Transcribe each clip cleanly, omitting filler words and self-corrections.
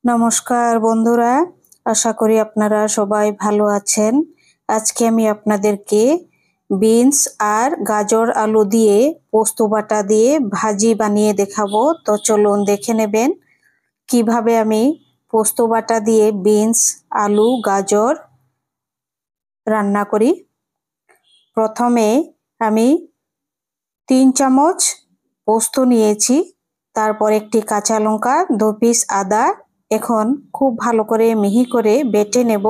নমস্কার বন্ধুরা, আশা করি আপনারা সবাই ভালো আছেন। আজকে আমি আপনাদেরকে বিনস আর গাজর আলু দিয়ে পোস্ত বাটা দিয়ে ভাজি বানিয়ে দেখাবো। তো চলুন দেখে নেবেন কিভাবে আমি পোস্ত বাটা দিয়ে বিনস, আলু, গাজর রান্না করি। প্রথমে আমি 3 চামচ পোস্ত নিয়েছি, তারপর একটি কাঁচা লঙ্কা, 2 পিস আদা। এখন খুব ভালো করে মিহি করে বেটে নেব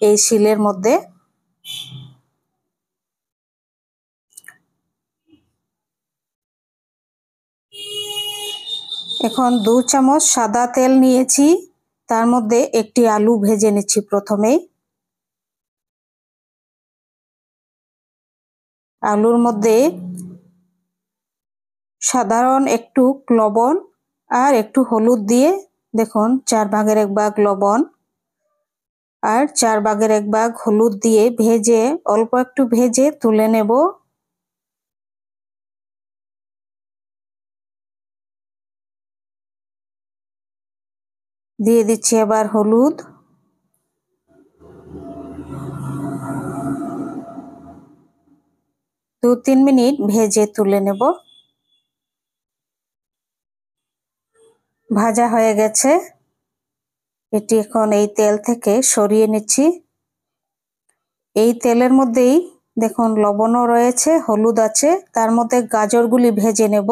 এই শিলের মধ্যে। এখন 2 চামচ সাদা তেল নিয়েছি, তার মধ্যে একটি আলু ভেজে নিচ্ছি প্রথমেই। আলুর মধ্যে সাধারণ একটু লবণ আর একটু হলুদ দিয়ে, দেখুন 4 ভাগের 1 ভাগ লবণ আর 4 ভাগের 1 ভাগ হলুদ দিয়ে ভেজে, অল্প একটু ভেজে তুলে নেব। দিয়ে দিচ্ছি আবার হলুদ। দু 3 মিনিট ভেজে তুলে নেব। ভাজা হয়ে গেছে, এটি এখন এই তেল থেকে সরিয়ে নিচ্ছি। এই তেলের মধ্যেই দেখুন লবণও রয়েছে, হলুদ আছে, তার মধ্যে গাজরগুলি ভেজে নেব।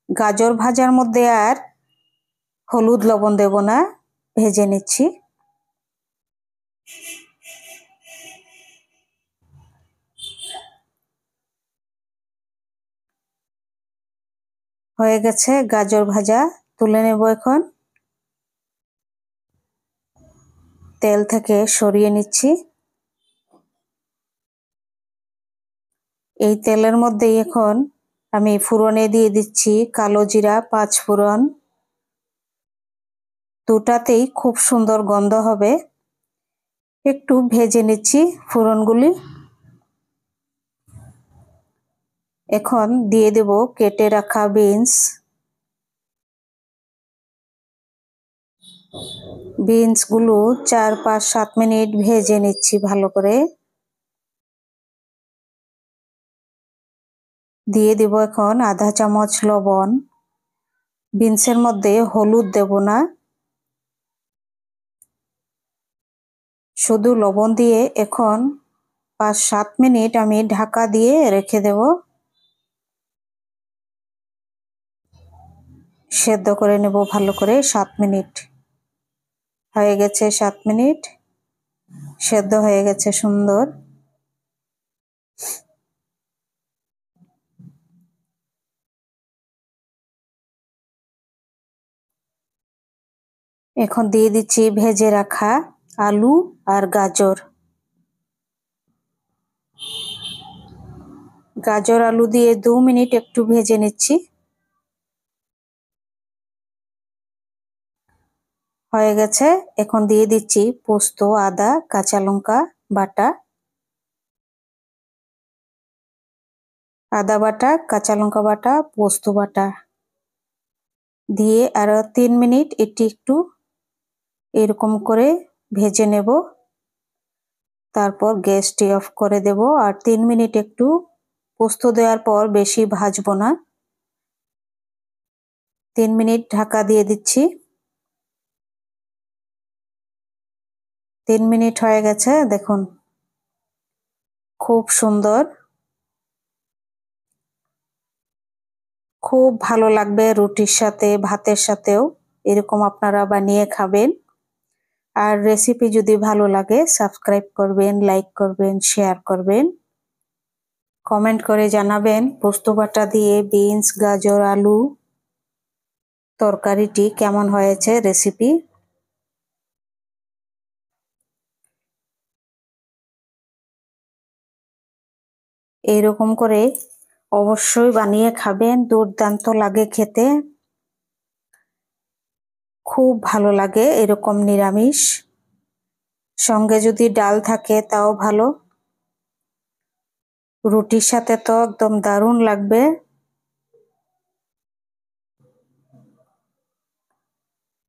গাজর ভাজার মধ্যে আর হলুদ লবণ দেব না, ভেজে নিচ্ছি। হয়ে গেছে গাজর ভাজা, তুলে নেব এখন। তেল থেকে সরিয়ে নিচ্ছি। এই তেলের মধ্যেই এখন আমি ফোড়নে দিয়ে দিচ্ছি কালো জিরা, 5 ফোড়ন। দুটাতেই খুব সুন্দর গন্ধ হবে। একটু ভেজে নিচ্ছি ফোড়নগুলি। এখন দিয়ে দেব কেটে রাখা বিনস। বিনসগুলো 4, 5, 7 মিনিট ভেজে নিচ্ছি ভালো করে। দিয়ে দেব এখন আধা চামচ লবণ। বিনসের মধ্যে হলুদ দেব না, শুধু লবণ দিয়ে এখন 5-7 মিনিট আমি ঢাকা দিয়ে রেখে দেব। সেদ্ধ করে নেব ভালো করে 7 মিনিট। হয়ে গেছে 7 মিনিট, সেদ্ধ হয়ে গেছে সুন্দর। এখন দিয়ে দিচ্ছি ভেজে রাখা আলু আর গাজর। গাজর আলু দিয়ে 2 মিনিট একটু ভেজে নিচ্ছি। হয়ে গেছে, এখন দিয়ে দিচ্ছি পোস্ত, আদা, কাঁচা লঙ্কা বাটা। আদা বাটা, কাঁচা লঙ্কা বাটা, পোস্ত বাটা দিয়ে আরো 3 মিনিট এটি একটু এরকম করে ভেজে নেব। তারপর গ্যাসটি অফ করে দেব। আর 3 মিনিট একটু পোস্ত দেওয়ার পর বেশি ভাজবো না। 3 মিনিট ঢাকা দিয়ে দিচ্ছি। 3 মিনিট হয়ে গেছে, দেখুন খুব সুন্দর। খুব ভালো লাগবে রুটির সাথে, ভাতের সাথেও এরকম আপনারা বানিয়ে খাবেন। আর রেসিপি যদি ভালো লাগে সাবস্ক্রাইব করবেন, লাইক করবেন, শেয়ার করবেন, কমেন্ট করে জানাবেন পোস্ত বাটা দিয়ে বিনস, গাজর, আলু তরকারিটি কেমন হয়েছে রেসিপি। এইরকম করে অবশ্যই বানিয়ে খাবেন, দুর্দান্ত লাগে খেতে। খুব ভালো লাগে এরকম নিরামিষ, সঙ্গে যদি ডাল থাকে তাও ভালো। রুটির সাথে তো একদম দারুণ লাগবে।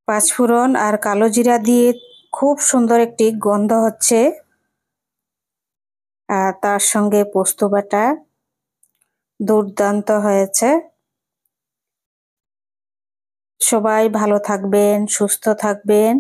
পাঁচফোড়ন আর কালো জিরা দিয়ে খুব সুন্দর একটি গন্ধ হচ্ছে। আর তার সঙ্গে পোস্ত বাটা দুর্দান্ত হয়েছে। সবাই ভালো থাকবেন, সুস্থ থাকবেন।